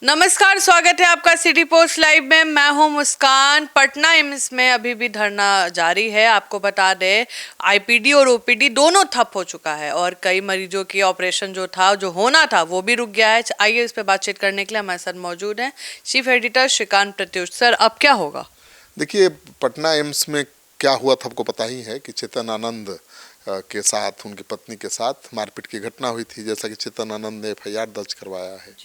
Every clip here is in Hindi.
नमस्कार, स्वागत है आपका सिटी पोस्ट लाइव में। मैं हूं मुस्कान। पटना एम्स में अभी भी धरना जारी है। आपको बता दें, आईपीडी और ओपीडी दोनों ठप हो चुका है और कई मरीजों की ऑपरेशन जो होना था वो भी रुक गया है। आइए इस पे बातचीत करने के लिए हमारे साथ मौजूद हैं chief editor Shrikant Pratyush. Sir, अब क्या होगा? देखिए, पटना एम्स में क्या हुआ था आपको पता ही है कि चेतन आनंद के साथ, उनकी पत्नी के साथ मारपीट की घटना हुई थी। जैसा कि चेतन आनंद ने एफआईआर दर्ज करवाया है।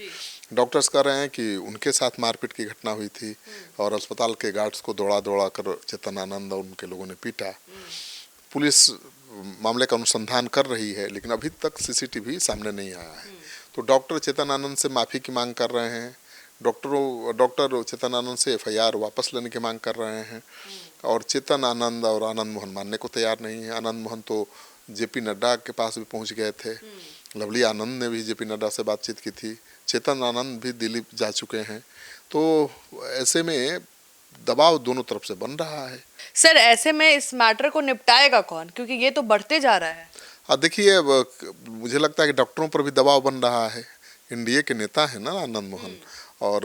डॉक्टर्स कह रहे हैं कि उनके साथ मारपीट की घटना हुई थी और अस्पताल के गार्ड्स को दौड़ा दौड़ा कर चेतन आनंद और उनके लोगों ने पीटा। पुलिस मामले का अनुसंधान कर रही है, लेकिन अभी तक सीसीटीवी सामने नहीं आया है। तो डॉक्टर चेतन आनंद से माफ़ी की मांग कर रहे हैं। डॉक्टर चेतन आनंद से एफआईआर वापस लेने की मांग कर रहे हैं और चेतन आनंद और आनंद मोहन मानने को तैयार नहीं है। आनंद मोहन तो जेपी नड्डा के पास भी पहुंच गए थे। लवली आनंद ने भी जेपी नड्डा से बातचीत की थी। चेतन आनंद भी दिल्ली जा चुके हैं। तो ऐसे में दबाव दोनों तरफ से बन रहा है। सर, ऐसे में इस मैटर को निपटाएगा कौन, क्योंकि ये तो बढ़ते जा रहा है। देखिए, मुझे लगता है कि डॉक्टरों पर भी दबाव बन रहा है। एनडीए के नेता है ना आनंद मोहन, और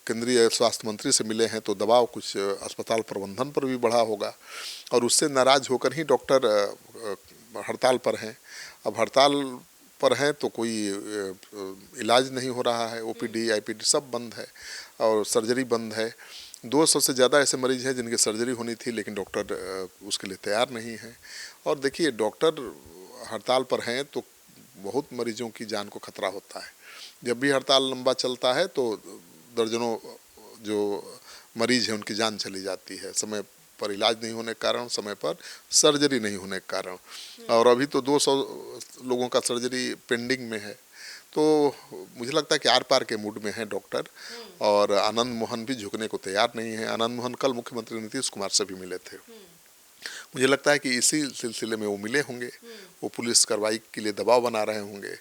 केंद्रीय स्वास्थ्य मंत्री से मिले हैं, तो दबाव कुछ अस्पताल प्रबंधन पर भी बढ़ा होगा और उससे नाराज होकर ही डॉक्टर हड़ताल पर हैं। अब हड़ताल पर हैं तो कोई इलाज नहीं हो रहा है। ओपीडी आईपीडी सब बंद है और सर्जरी बंद है। 200 से ज़्यादा ऐसे मरीज हैं जिनकी सर्जरी होनी थी, लेकिन डॉक्टर उसके लिए तैयार नहीं है। और देखिए, डॉक्टर हड़ताल पर हैं तो बहुत मरीजों की जान को खतरा होता है। जब भी हड़ताल लंबा चलता है तो दर्जनों जो मरीज हैं उनकी जान चली जाती है, समय पर इलाज नहीं होने के कारण, समय पर सर्जरी नहीं होने के कारण। और अभी तो 200 लोगों का सर्जरी पेंडिंग में है। तो मुझे लगता है कि आर पार के मूड में है डॉक्टर, और आनंद मोहन भी झुकने को तैयार नहीं है। आनंद मोहन कल मुख्यमंत्री नीतीश कुमार से भी मिले थे। मुझे लगता है कि इसी सिलसिले में वो मिले होंगे। वो पुलिस कार्रवाई के लिए दबाव बना रहे होंगे,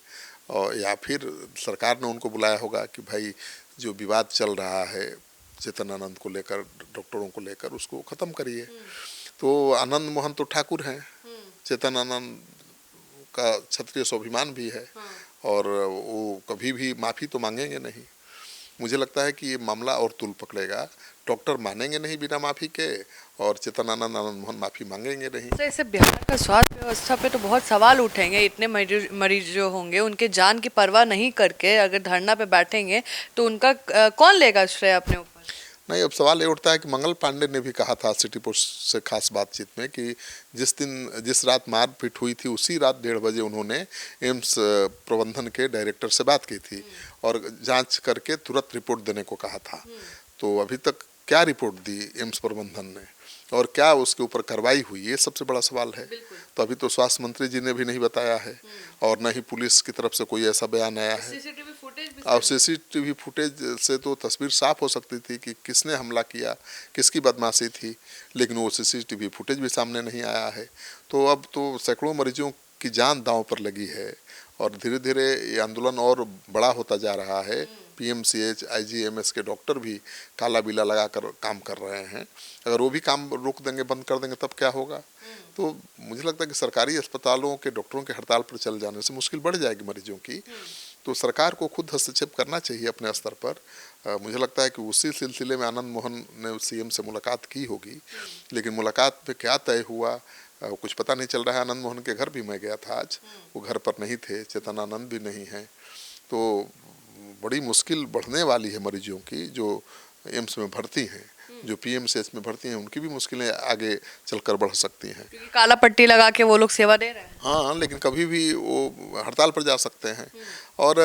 और या फिर सरकार ने उनको बुलाया होगा कि भाई, जो विवाद चल रहा है चेतन आनंद को लेकर, डॉक्टरों को लेकर, उसको ख़त्म करिए। तो आनंद मोहन तो ठाकुर हैं, चेतन आनंद का क्षत्रिय स्वाभिमान भी है, और वो कभी भी माफ़ी तो मांगेंगे नहीं। मुझे लगता है कि ये मामला और तूल पकड़ेगा। डॉक्टर मानेंगे नहीं बिना माफ़ी के, और चेतन आनंद मोहन माफ़ी मांगेंगे नहीं। तो इससे बिहार का स्वास्थ्य व्यवस्था पे तो बहुत सवाल उठेंगे। इतने मरीज जो होंगे, उनके जान की परवाह नहीं करके अगर धरना पे बैठेंगे तो उनका कौन लेगा श्रेय अपने ऊपर? नहीं, अब सवाल ये उठता है कि मंगल पांडे ने भी कहा था सिटी पोस्ट से खास बातचीत में कि जिस रात मारपीट हुई थी उसी रात 1:30 बजे उन्होंने एम्स प्रबंधन के डायरेक्टर से बात की थी और जांच करके तुरंत रिपोर्ट देने को कहा था। तो अभी तक क्या रिपोर्ट दी एम्स प्रबंधन ने और क्या उसके ऊपर कार्रवाई हुई, ये सबसे बड़ा सवाल है। तो अभी तो स्वास्थ्य मंत्री जी ने भी नहीं बताया है, और न ही पुलिस की तरफ से कोई ऐसा बयान आया है। और सीसीटीवी फुटेज से तो तस्वीर साफ हो सकती थी कि किसने हमला किया, किसकी बदमाशी थी, लेकिन वो सीसीटीवी फुटेज भी सामने नहीं आया है। तो अब तो सैकड़ों मरीजों की जान दांव पर लगी है, और धीरे धीरे ये आंदोलन और बड़ा होता जा रहा है। पीएमसीएच, आईजीएमएस के डॉक्टर भी काला बिल्ला लगाकर काम कर रहे हैं। अगर वो भी काम रोक देंगे, बंद कर देंगे, तब क्या होगा? तो मुझे लगता है कि सरकारी अस्पतालों के डॉक्टरों के हड़ताल पर चल जाने से मुश्किल बढ़ जाएगी मरीजों की। तो सरकार को खुद हस्तक्षेप करना चाहिए अपने स्तर पर। मुझे लगता है कि उसी सिलसिले में आनंद मोहन ने सीएम से मुलाकात की होगी, लेकिन मुलाकात पे क्या तय हुआ कुछ पता नहीं चल रहा है। आनंद मोहन के घर भी मैं गया था आज, वो घर पर नहीं थे, चेतन आनंद भी नहीं है। तो बड़ी मुश्किल बढ़ने वाली है मरीजों की जो एम्स में भर्ती हैं, जो पीएमसीएच में भर्ती हैं, उनकी भी मुश्किलें आगे चलकर बढ़ सकती हैं। काला पट्टी लगा के वो लोग सेवा दे रहे हैं। हाँ, लेकिन कभी भी वो हड़ताल पर जा सकते हैं। और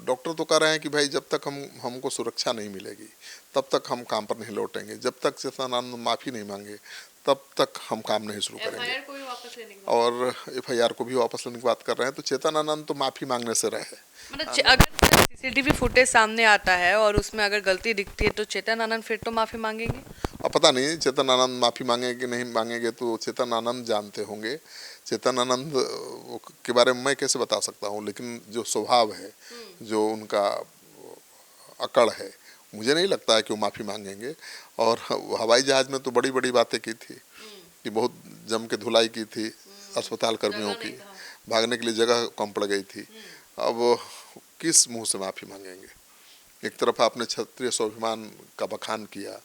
डॉक्टर तो कह रहे हैं कि भाई, जब तक हमको सुरक्षा नहीं मिलेगी तब तक हम काम पर नहीं लौटेंगे, जब तक चेतन आनंद माफ़ी नहीं मांगे तब तक हम काम नहीं शुरू करेंगे। और एफआईआर को भी वापस लेने की बात कर रहे हैं। तो चेतन आनंद तो माफ़ी मांगने से रहे। मतलब अगर सीसीटीवी फुटेज सामने आता है और उसमें अगर गलती दिखती है तो चेतन आनंद फिर तो माफ़ी मांगेंगे। अब पता नहीं चेतन आनंद माफ़ी मांगेंगे कि नहीं मांगेंगे, तो चेतन आनंद जानते होंगे। चेतन आनंद के बारे में मैं कैसे बता सकता हूँ, लेकिन जो स्वभाव है, जो उनका अकड़ है, मुझे नहीं लगता है कि वो माफ़ी मांगेंगे। और हवाई जहाज़ में तो बड़ी बड़ी बातें की थी कि बहुत जम के धुलाई की थी अस्पताल कर्मियों की, भागने के लिए जगह कम पड़ गई थी। अब किस मुंह से माफ़ी मांगेंगे? एक तरफ आपने क्षत्रिय स्वाभिमान का बखान किया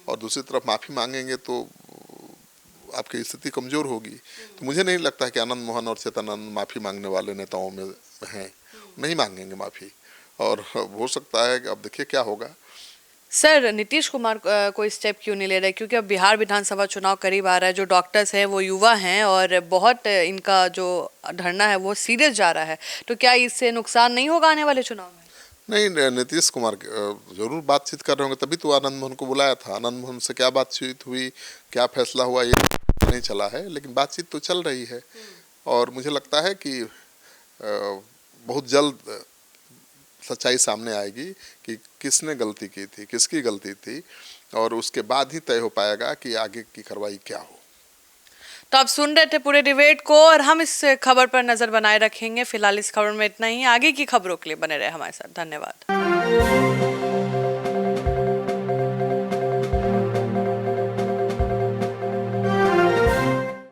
और दूसरी तरफ माफ़ी मांगेंगे तो आपकी स्थिति कमज़ोर होगी। तो मुझे नहीं लगता है कि आनंद मोहन और चेतनानंद माफ़ी मांगने वाले नेताओं में हैं, नहीं मांगेंगे माफ़ी। और हो सकता है कि अब देखिए क्या होगा। सर नीतीश कुमार कोई स्टेप क्यों नहीं ले रहे, क्योंकि अब बिहार विधानसभा चुनाव करीब आ रहा है, जो डॉक्टर्स हैं वो युवा हैं और बहुत इनका जो धरना है वो सीरियस जा रहा है, तो क्या इससे नुकसान नहीं होगा आने वाले चुनाव में? नहीं, नीतीश कुमार जरूर बातचीत कर रहे होंगे, तभी तो आनंद मोहन को बुलाया था। आनंद मोहन से क्या बातचीत हुई, क्या फैसला हुआ, ये नहीं चला है, लेकिन बातचीत तो चल रही है। और मुझे लगता है कि बहुत जल्द सच्चाई सामने आएगी कि किसने गलती की थी, किसकी गलती थी, और उसके बाद ही तय हो पाएगा कि आगे की कार्रवाई क्या हो। तो आप सुन रहे थे पूरे डिबेट को और हम इस खबर पर नजर बनाए रखेंगे। फिलहाल इस खबर में इतना ही, आगे की खबरों के लिए बने रहे हमारे साथ। धन्यवाद।